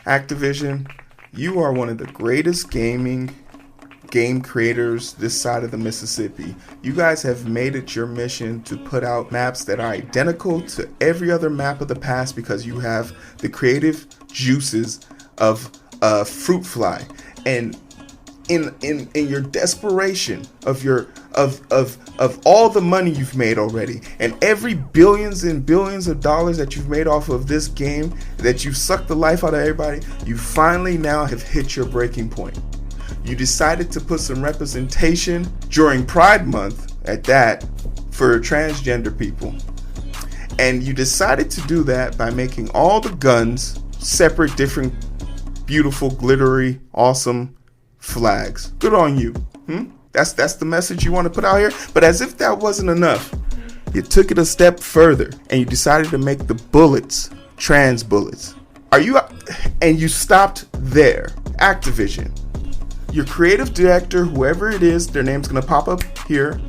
Activision, you are one of the greatest game creators this side of the Mississippi. You guys have made it your mission to put out maps that are identical to every other map of the past because you have the creative juices of fruit fly. And in your desperation of all the money you've made already and every billions and billions of dollars that you've made off of this game, that you've sucked the life out of everybody, you finally now have hit your breaking point. You decided to put some representation during Pride Month at that for transgender people. And you decided to do that by making all the guns separate, different, beautiful, glittery, awesome flags. Good on you. That's the message you want to put out here. But as if that wasn't enough, you took it a step further and you decided to make the bullets trans bullets. And you stopped there. Activision, your creative director, whoever it is, their name's gonna pop up here.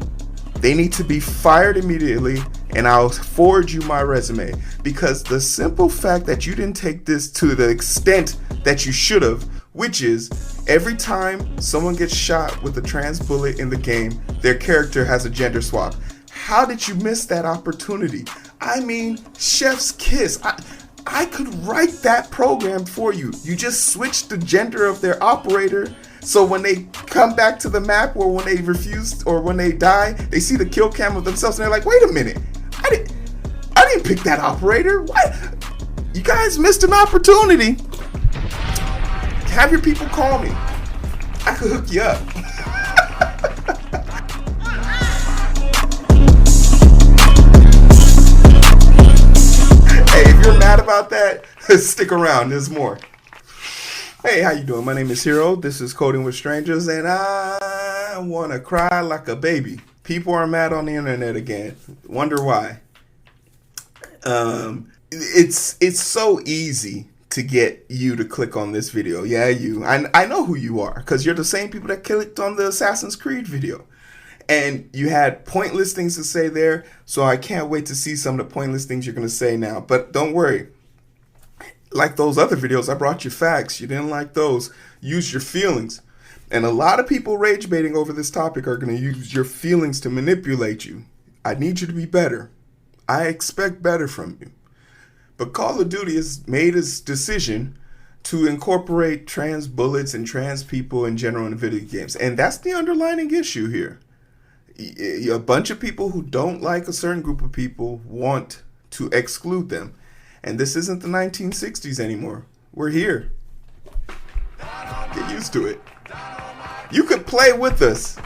They need to be fired immediately, and I'll forward you my resume, because the simple fact that you didn't take this to the extent that you should have, which is every time someone gets shot with a trans bullet in the game, their character has a gender swap. How did you miss that opportunity? I mean, chef's kiss. I could write that program for you. You just switch the gender of their operator, so when they come back to the map, or when they refuse, or when they die, they see the kill cam of themselves and they're like, wait a minute, I didn't pick that operator. What? You guys missed an opportunity. Have your people call me. I could hook you up. Hey, if you're mad about that, stick around. There's more. Hey, how you doing? My name is Hero. This is Coding with Strangers, and I want to cry like a baby. People are mad on the internet again. Wonder why. It's so easy to get you to click on this video. Yeah, you. I know who you are, because you're the same people that clicked on the Assassin's Creed video. And you had pointless things to say there, so I can't wait to see some of the pointless things you're going to say now. But don't worry. Like those other videos, I brought you facts. You didn't like those. Use your feelings. And a lot of people rage baiting over this topic are going to use your feelings to manipulate you. I need you to be better. I expect better from you. But Call of Duty has made its decision to incorporate trans bullets and trans people in general in video games. And that's the underlining issue here. A bunch of people who don't like a certain group of people want to exclude them. And this isn't the 1960s anymore. We're here. Get used to it. You could play with us,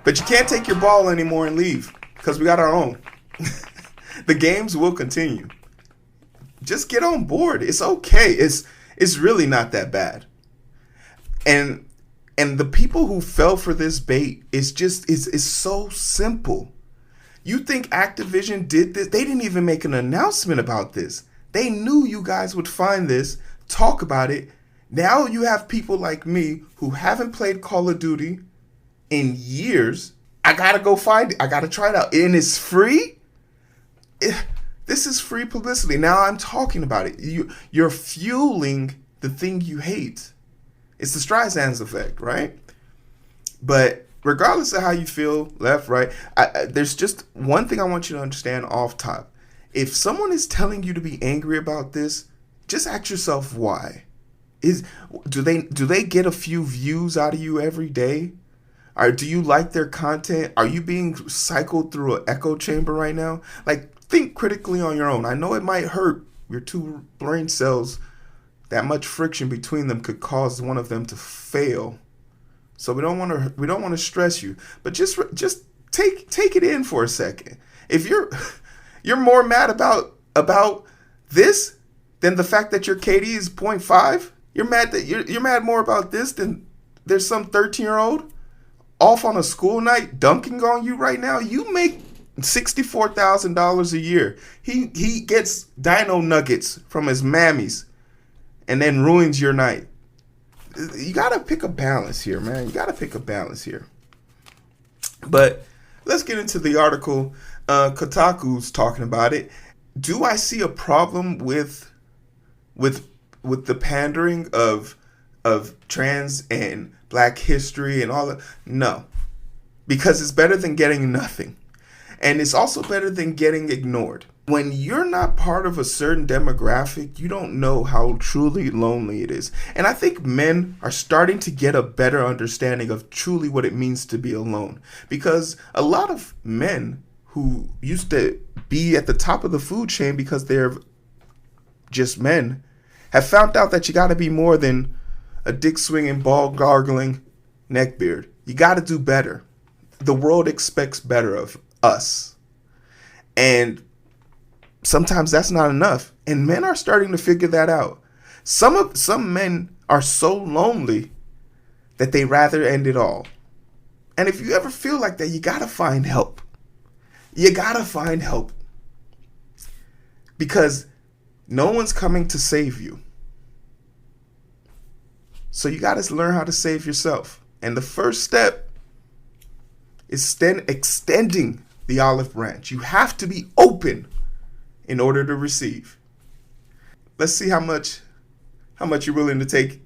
but you can't take your ball anymore and leave, because we got our own. The games will continue. Just get on board. It's okay. It's really not that bad. And the people who fell for this bait is so simple. You think Activision did this? They didn't even make an announcement about this. They knew you guys would find this, talk about it. Now you have people like me who haven't played Call of Duty in years. I gotta go find it. I gotta try it out. And it's free? This is free publicity. Now I'm talking about it. You're fueling the thing you hate. It's the Streisand's effect, right? But regardless of how you feel, left, right, there's just one thing I want you to understand off top. If someone is telling you to be angry about this, just ask yourself why. Do they get a few views out of you every day? Or do you like their content? Are you being cycled through an echo chamber right now? Like, think critically on your own. I know it might hurt your two brain cells. That much friction between them could cause one of them to fail. So we don't want to stress you, but just take it in for a second. If you're more mad about this than the fact that your KD is 0.5, you're mad more about this than there's some 13-year-old off on a school night dunking on you right now. You make $64,000 a year. He gets dino nuggets from his mammies and then ruins your night. You gotta pick a balance here, man. You gotta pick a balance here. But let's get into the article. Kotaku's talking about it. Do I see a problem with with the pandering of trans and black history and all that. No, because it's better than getting nothing. And it's also better than getting ignored. When you're not part of a certain demographic, you don't know how truly lonely it is. And I think men are starting to get a better understanding of truly what it means to be alone. Because a lot of men who used to be at the top of the food chain because they're just men have found out that you got to be more than a dick swinging, ball gargling neckbeard. You got to do better. The world expects better of us. And sometimes that's not enough. And men are starting to figure that out. Some men are so lonely that they rather end it all. And if you ever feel like that, you got to find help. You got to find help. Because no one's coming to save you. So you got to learn how to save yourself. And the first step is extending the olive branch. You have to be open in order to receive. Let's see how much you're willing to take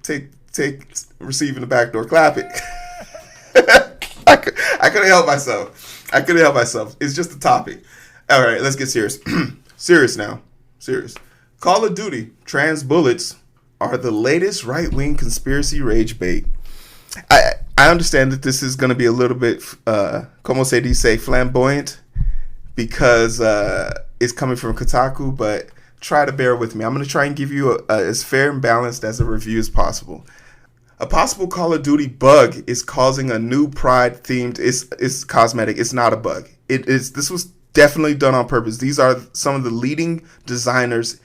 receiving the backdoor clapping. I couldn't help myself. It's just a topic. All right, let's get serious. Serious now. Serious. Call of Duty trans bullets are the latest right-wing conspiracy rage bait. I understand that this is going to be a little bit, como se dice, flamboyant, because it's coming from Kotaku, but try to bear with me. I'm going to try and give you as fair and balanced as a review as possible. A possible Call of Duty bug is causing a new pride themed. It's cosmetic. It's not a bug. This was definitely done on purpose. These are some of the leading designers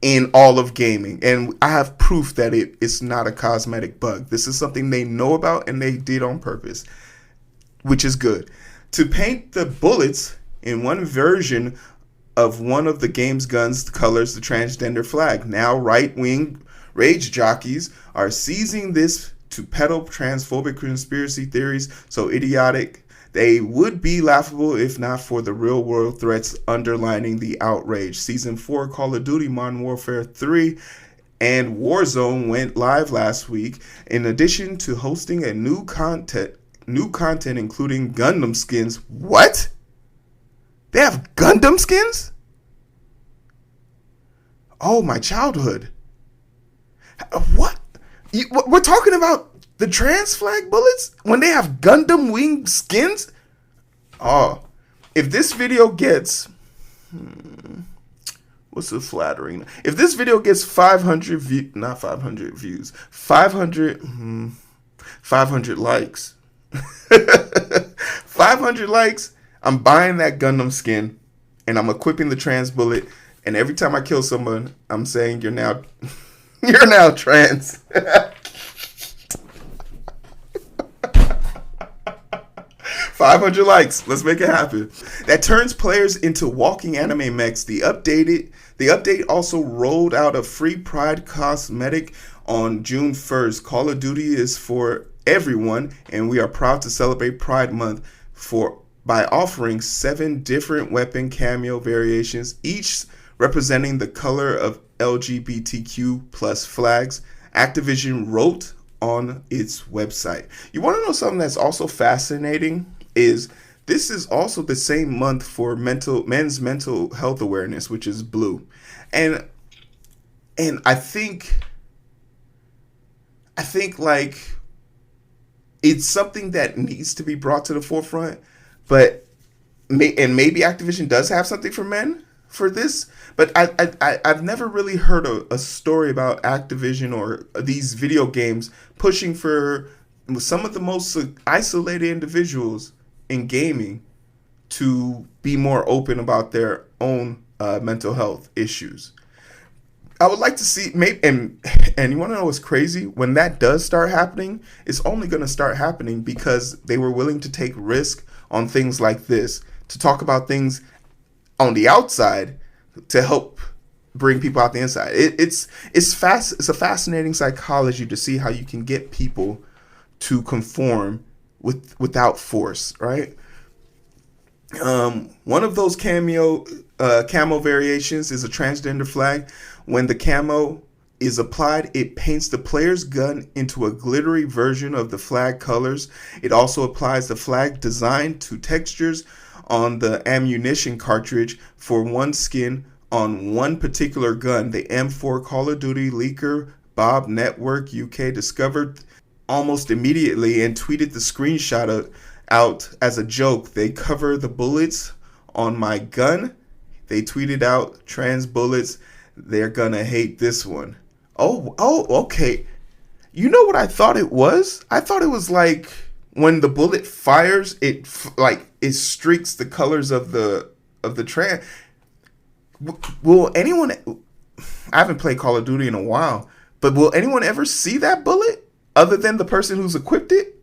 in all of gaming, and I have proof that it's not a cosmetic bug. This is something they know about and they did on purpose, which is good. To paint the bullets in one version of one of the game's guns colors, the transgender flag. Now right-wing rage jockeys are seizing this to peddle transphobic conspiracy theories so idiotic they would be laughable if not for the real-world threats underlining the outrage. Season 4 Call of Duty Modern Warfare 3 and Warzone went live last week. In addition to hosting a new content including Gundam skins. What? They have Gundam skins? Oh, my childhood. What? We're talking about the trans flag bullets when they have Gundam wing skins? Oh, if this video gets, what's the flattering? If this video gets 500 views, not 500 views, 500 likes, 500 likes, I'm buying that Gundam skin and I'm equipping the trans bullet. And every time I kill someone, I'm saying you're now trans. 500 likes. Let's make it happen. That turns players into walking anime mechs. The update also rolled out a free Pride cosmetic on June 1st. Call of Duty is for everyone, and we are proud to celebrate Pride Month by offering 7 different weapon cameo variations, each representing the color of LGBTQ plus flags. Activision wrote on its website. You want to know something that's also fascinating? This is also the same month for men's mental health awareness, which is blue. And I think like it's something that needs to be brought to the forefront, but maybe Activision does have something for men for this, but I've never really heard a story about Activision or these video games pushing for some of the most isolated individuals in gaming to be more open about their own mental health issues. I would like to see, and you want to know what's crazy? When that does start happening, it's only going to start happening because they were willing to take risk on things like this, to talk about things on the outside to help bring people out the inside. It's a fascinating psychology to see how you can get people to conform without force, right? One of those camo variations is a transgender flag. When the camo is applied, it paints the player's gun into a glittery version of the flag colors. It also applies the flag design to textures on the ammunition cartridge for one skin on one particular gun. The M4 Call of Duty leaker Bob Network UK discovered almost immediately and tweeted the screenshot out as a joke. They cover the bullets on my gun. They tweeted out, trans bullets, they're gonna hate this one. Okay. You know what I thought it was? I thought it was like when the bullet fires, it streaks the colors of the trans. Will anyone? I haven't played Call of Duty in a while, but will anyone ever see that bullet other than the person who's equipped it?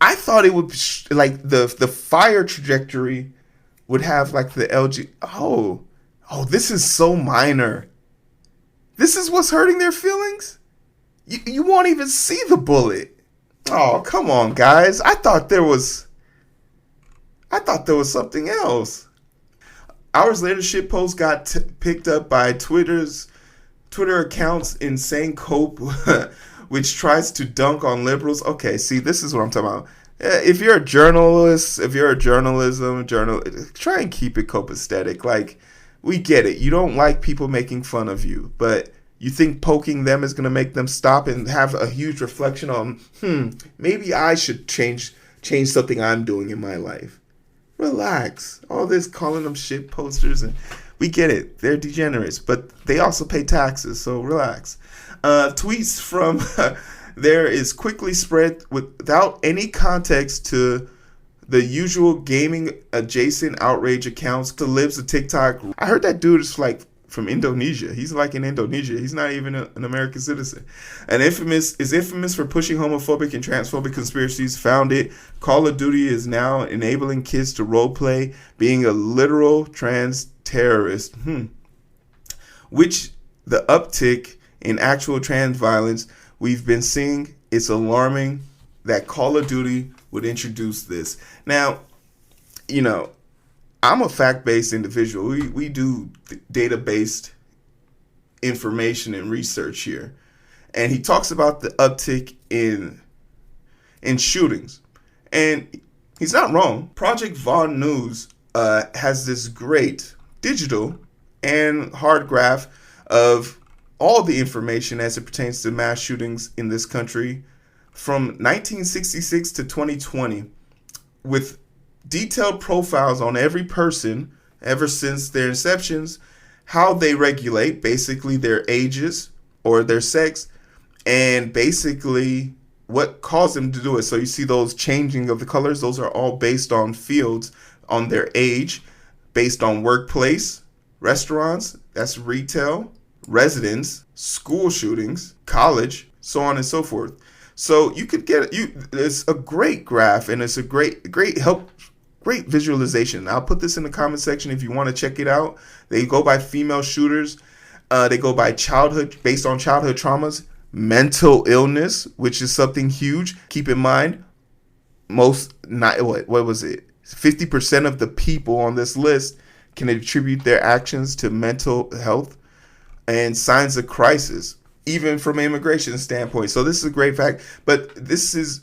I thought it would like the fire trajectory would have like the LG. Oh, this is so minor. This is what's hurting their feelings? You won't even see the bullet. Oh, come on, guys. I thought there was something else. Hours later, shitpost got picked up by Twitter account's Insane Cope, which tries to dunk on liberals. Okay, see, this is what I'm talking about. If you're a journalist, try and keep it copacetic. Like, we get it. You don't like people making fun of you, but you think poking them is going to make them stop and have a huge reflection on, maybe I should change something I'm doing in my life. Relax. All this calling them shit posters, and we get it. They're degenerates, but they also pay taxes, so relax. Tweets from there is quickly spread without any context to the usual gaming adjacent outrage accounts to lives of TikTok. I heard that dude is like from Indonesia. He's like in Indonesia. He's not even an American citizen. Is infamous for pushing homophobic and transphobic conspiracies. Found it. Call of Duty is now enabling kids to roleplay being a literal trans terrorist. Which the uptick in actual trans violence we've been seeing, it's alarming that Call of Duty would introduce this. Now, I'm a fact-based individual. We do data-based information and research here. And he talks about the uptick in shootings. And he's not wrong. Project Vaughn News has this great digital and hard graph of all the information as it pertains to mass shootings in this country from 1966 to 2020, with detailed profiles on every person ever since their inceptions, how they regulate, basically their ages or their sex, and basically what caused them to do it. So you see those changing of the colors, those are all based on fields, on their age, based on workplace, restaurants, that's retail, residence, school shootings, college, so on and so forth. So you could it's a great graph, and it's a great visualization. I'll put this in the comment section if you want to check it out. They go by female shooters. They go by based on childhood traumas, mental illness, which is something huge. Keep in mind, 50% of the people on this list can attribute their actions to mental health and signs of crisis, even from an immigration standpoint. So this is a great fact, but this is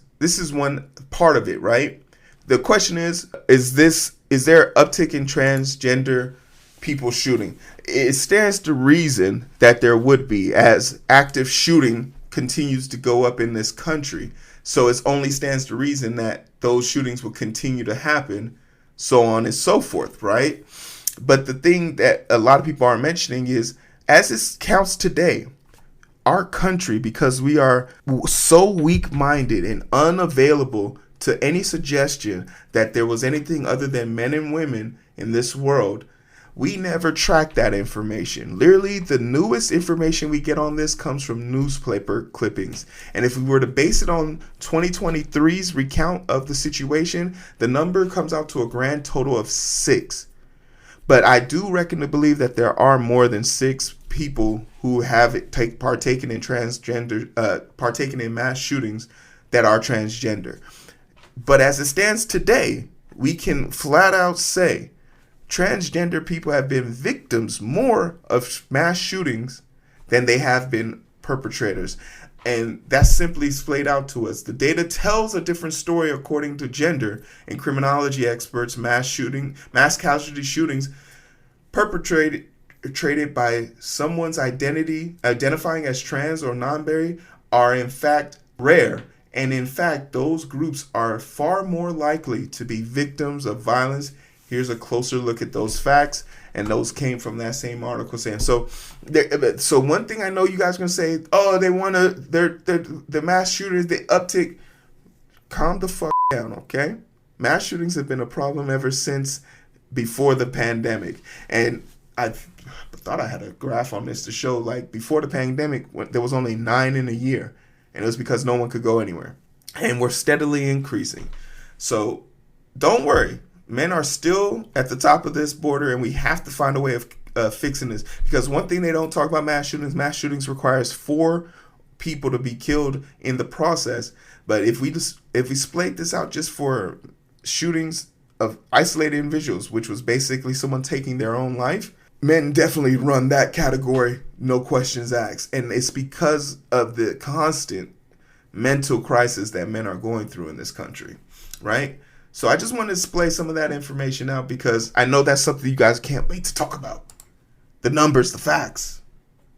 one part of it, right? The question is there uptick in transgender people shooting? It stands to reason that there would be, as active shooting continues to go up in this country. So it only stands to reason that those shootings will continue to happen, so on and so forth, right? But the thing that a lot of people aren't mentioning is, as it counts today, our country, because we are so weak-minded and unavailable to any suggestion that there was anything other than men and women in this world, we never track that information. Literally, the newest information we get on this comes from newspaper clippings. And if we were to base it on 2023's recount of the situation, the number comes out to a grand total of 6. But I do reckon to believe that there are more than 6 people who have partaken in mass shootings that are transgender. But as it stands today, we can flat out say transgender people have been victims more of mass shootings than they have been perpetrators. And that's simply splayed out to us. The data tells a different story according to gender, and criminology experts, mass casualty shootings perpetrated by someone's identifying as trans or non-binary are in fact rare. And in fact, those groups are far more likely to be victims of violence. Here's a closer look at those facts, and those came from that same article saying. So one thing I know you guys are gonna say, oh, they wanna, the mass shooters, the uptick. Calm the fuck down, okay? Mass shootings have been a problem ever since before the pandemic, and I thought I had a graph on this to show, like, before the pandemic, there was only 9 in a year, and it was because no one could go anywhere, and we're steadily increasing. So don't worry. Men are still at the top of this border, and we have to find a way of fixing this. Because one thing they don't talk about mass shootings requires 4 people to be killed in the process. But if we split this out just for shootings of isolated individuals, which was basically someone taking their own life, men definitely run that category, no questions asked. And it's because of the constant mental crisis that men are going through in this country, right? So I just want to display some of that information out because I know that's something you guys can't wait to talk about. The numbers, the facts.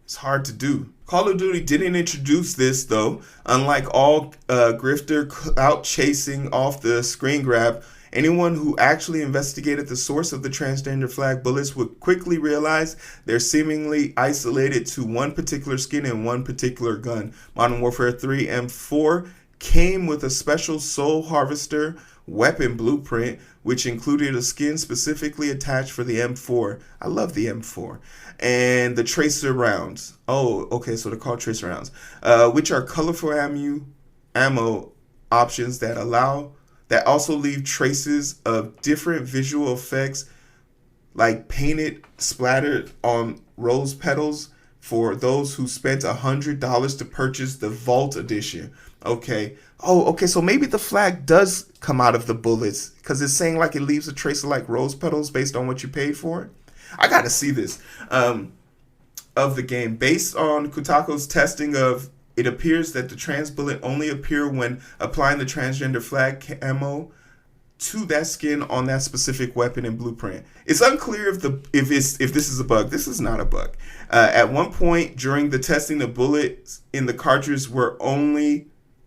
It's hard to do. Call of Duty didn't introduce this, though. Unlike all grifter out chasing off the screen grab, anyone who actually investigated the source of the transgender flag bullets would quickly realize they're seemingly isolated to one particular skin and one particular gun. Modern Warfare 3 M4 came with a special Soul Harvester weapon blueprint, which included a skin specifically attached for the M4. I love the M4. And the tracer rounds. Oh, okay, so they're called tracer rounds, which are colorful ammo options that also leave traces of different visual effects, like painted splattered on rose petals for those who spent $100 to purchase the Vault Edition. Okay. Oh, okay. So maybe the flag does come out of the bullets because it's saying like it leaves a trace of like rose petals based on what you paid for it. I got to see this of the game. Based on Kotaku's testing of, it appears that the trans bullet only appear when applying the transgender flag camo to that skin on that specific weapon and blueprint. It's unclear if this is a bug. This is not a bug. At one point during the testing, the bullets in the cartridge were only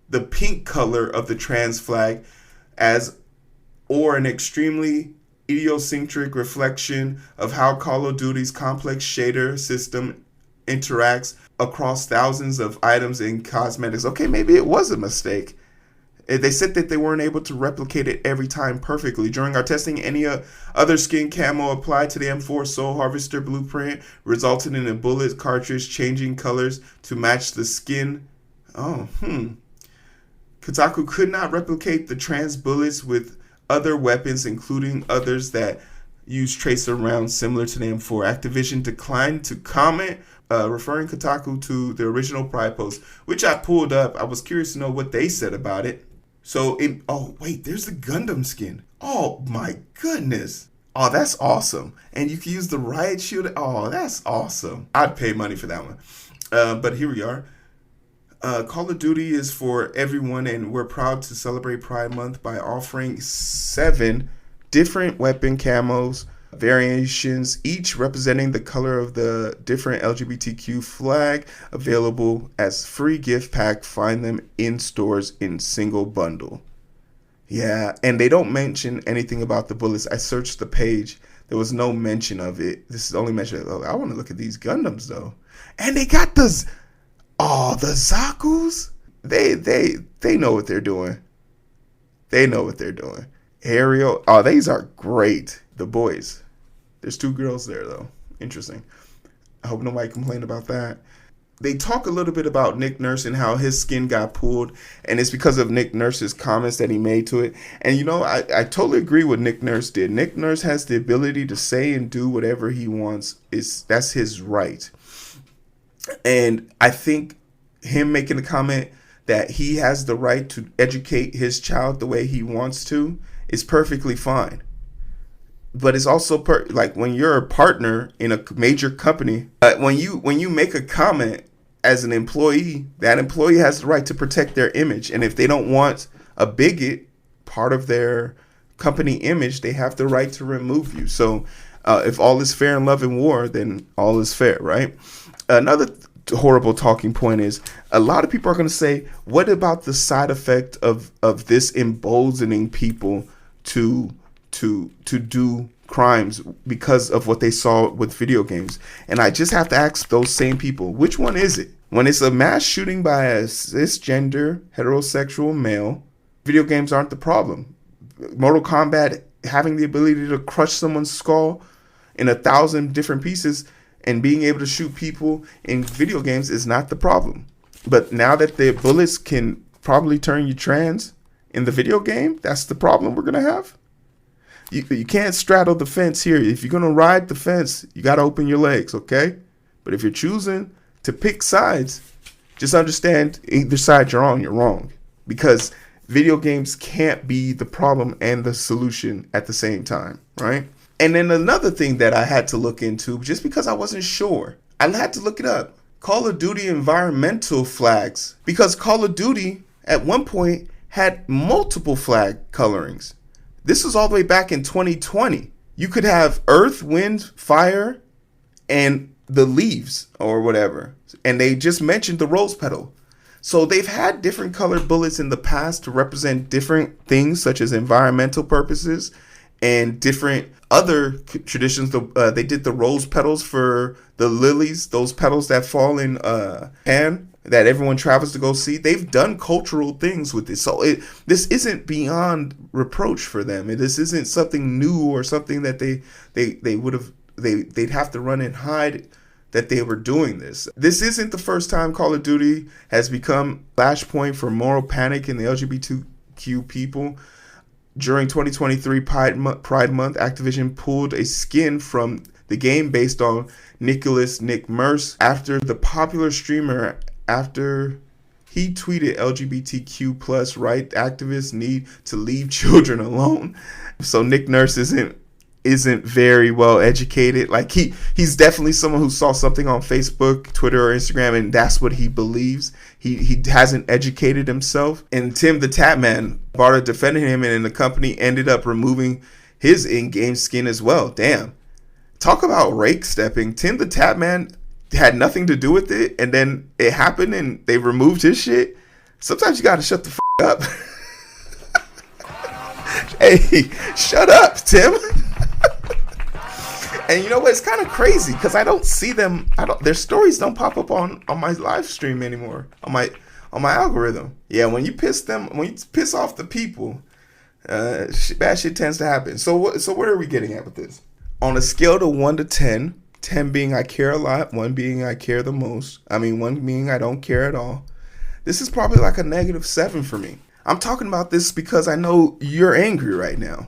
the pink color of the trans flag, or an extremely idiosyncratic reflection of how Call of Duty's complex shader system interacts across thousands of items in cosmetics. Okay, maybe it was a mistake. They said that they weren't able to replicate it every time perfectly. During our testing, any other skin camo applied to the M4 Soul Harvester blueprint resulted in a bullet cartridge changing colors to match the skin. Kotaku could not replicate the trans bullets with other weapons, including others that use tracer rounds similar to the M4. Activision declined to comment, referring Kotaku to the original Pride post, which I pulled up. I was curious to know what they said about it. So, there's the Gundam skin. Oh my goodness. Oh, that's awesome. And you can use the riot shield. Oh, that's awesome. I'd pay money for that one. But here we are. Call of Duty is for everyone, and we're proud to celebrate Pride Month by offering 7 different weapon camos variations, each representing the color of the different LGBTQ flag, available as free gift pack. Find them in stores in single bundle. Yeah, and they don't mention anything about the bullets. I searched the page. There was no mention of it. This is only mention. Oh, I want to look at these Gundams though. And they got the Zakus. They know what they're doing. They know what they're doing. Ariel. Oh, these are great. The boys. There's 2 girls there though. Interesting. I hope nobody complained about that. They talk a little bit about Nick Nurse and how his skin got pulled, and it's because of Nick Nurse's comments that he made to it. And I totally agree with Nick Nurse did. Nick Nurse has the ability to say and do whatever he wants. That's his right. And I think him making the comment that he has the right to educate his child the way he wants to is perfectly fine. but it's also like when you're a partner in a major company, when you make a comment as an employee, that employee has the right to protect their image. And if they don't want a bigot part of their company image, they have the right to remove you. So if all is fair in love and war, then all is fair, right? Another horrible talking point is a lot of people are going to say, what about the side effect of this emboldening people to do crimes because of what they saw with video games? And I just have to ask those same people, which one is it? When it's a mass shooting by a cisgender heterosexual male, video games aren't the problem. Mortal Kombat having the ability to crush someone's skull in 1,000 different pieces and being able to shoot people in video games is not the problem. But now that the bullets can probably turn you trans in the video game, that's the problem we're going to have. You can't straddle the fence here. If you're going to ride the fence, you got to open your legs, okay? But if you're choosing to pick sides, just understand either side you're on, you're wrong. Because video games can't be the problem and the solution at the same time, right? And then another thing that I had to look into, just because I wasn't sure, I had to look it up. Call of Duty environmental flags. Because Call of Duty at one point had multiple flag colorings. This was all the way back in 2020. You could have earth, wind, fire, and the leaves or whatever. And they just mentioned the rose petal. So they've had different colored bullets in the past to represent different things, such as environmental purposes and different other traditions. They did the rose petals for the lilies, those petals that fall in Japan that everyone travels to go see. They've done cultural things with this. So this isn't beyond reproach for them. This isn't something new or something that they'd have to run and hide that they were doing this. This isn't the first time Call of Duty has become a flashpoint for moral panic in the LGBTQ people. During 2023 Pride Month, Activision pulled a skin from the game based on Nick Merce after the popular streamer, after he tweeted LGBTQ plus right activists need to leave children alone. So Nick Nurse isn't very well educated. Like he's definitely someone who saw something on Facebook, Twitter, or Instagram, and that's what he believes. He hasn't educated himself. And Tim the Tatman, Barta defended him, and the company ended up removing his in-game skin as well. Damn. Talk about rake stepping. Tim the Tatman had nothing to do with it, and then it happened and they removed his shit. Sometimes you gotta shut the up. Hey, shut up, Tim. And you know what? It's kind of crazy because I don't see them. Their stories don't pop up on my live stream anymore, on my algorithm. Yeah, when you piss off the people, bad shit tends to happen. So what are we getting at with this? On a scale to 1 to 10, 10 being I care a lot, 1 being I care the most. 1 being I don't care at all. This is probably like a -7 for me. I'm talking about this because I know you're angry right now.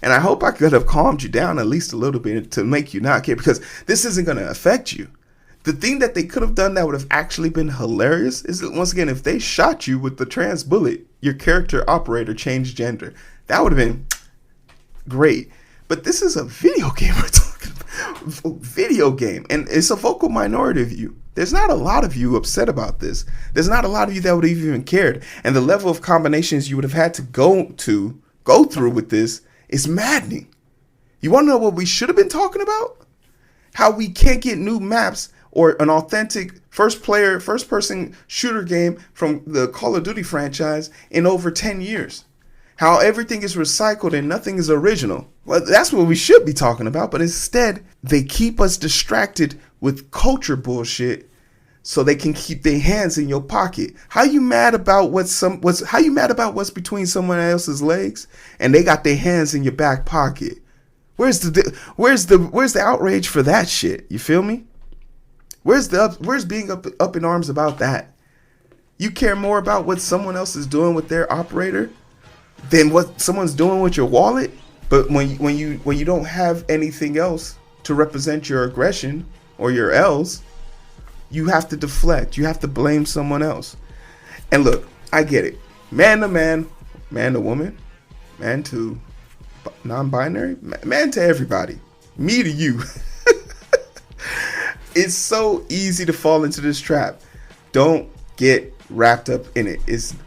And I hope I could have calmed you down at least a little bit to make you not care, because this isn't going to affect you. The thing that they could have done that would have actually been hilarious is that, once again, if they shot you with the trans bullet, your character operator changed gender. That would have been great. But this is a video game we're talking about. Video game. And it's a vocal minority of you. There's not a lot of you upset about this. There's not a lot of you that would have even cared. And the level of combinations you would have had to go through with this is maddening. You want to know what we should have been talking about? How we can't get new maps or an authentic first-person shooter game from the Call of Duty franchise in over 10 years. How everything is recycled and nothing is original. Well, that's what we should be talking about, but instead, they keep us distracted with culture bullshit so they can keep their hands in your pocket. How you mad about what's between someone else's legs and they got their hands in your back pocket? Where's the outrage for that shit? You feel me? Where's being up in arms about that? You care more about what someone else is doing with their operator than what someone's doing with your wallet? But when you don't have anything else to represent your aggression or your L's, you have to deflect. You have to blame someone else. And look, I get it. Man to man, man to woman, man to non-binary, man to everybody, me to you. It's so easy to fall into this trap. Don't get wrapped up in it.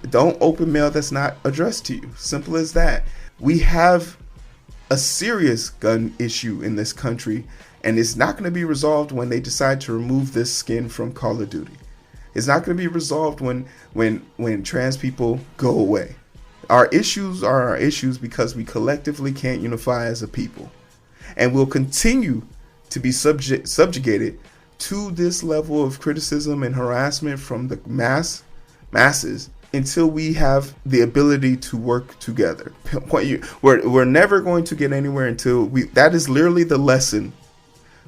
Don't open mail that's not addressed to you. Simple as that. We have a serious gun issue in this country, and it's not going to be resolved when they decide to remove this skin from Call of Duty. It's not going to be resolved when trans people go away. Our issues are our issues because we collectively can't unify as a people, and we'll continue to be subjugated to this level of criticism and harassment from the masses until we have the ability to work together. We're never going to get anywhere until that is literally the lesson.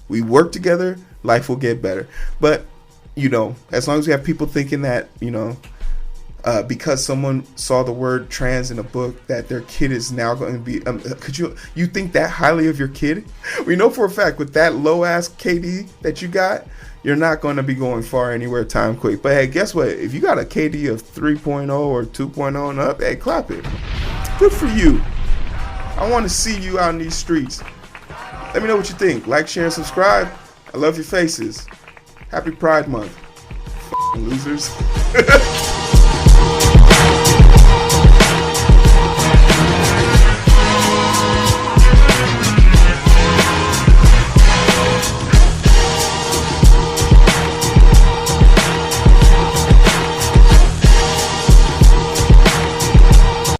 We work together, life will get better. But, as long as we have people thinking that, because someone saw the word trans in a book, that their kid is now going to be, could you think that highly of your kid? We know for a fact with that low ass KD that you got, you're not going to be going far anywhere time quick. But hey, guess what? If you got a KD of 3.0 or 2.0 and up, hey, clap it. Good for you. I want to see you out in these streets. Let me know what you think. Like, share, and subscribe. I love your faces. Happy Pride Month. Losers.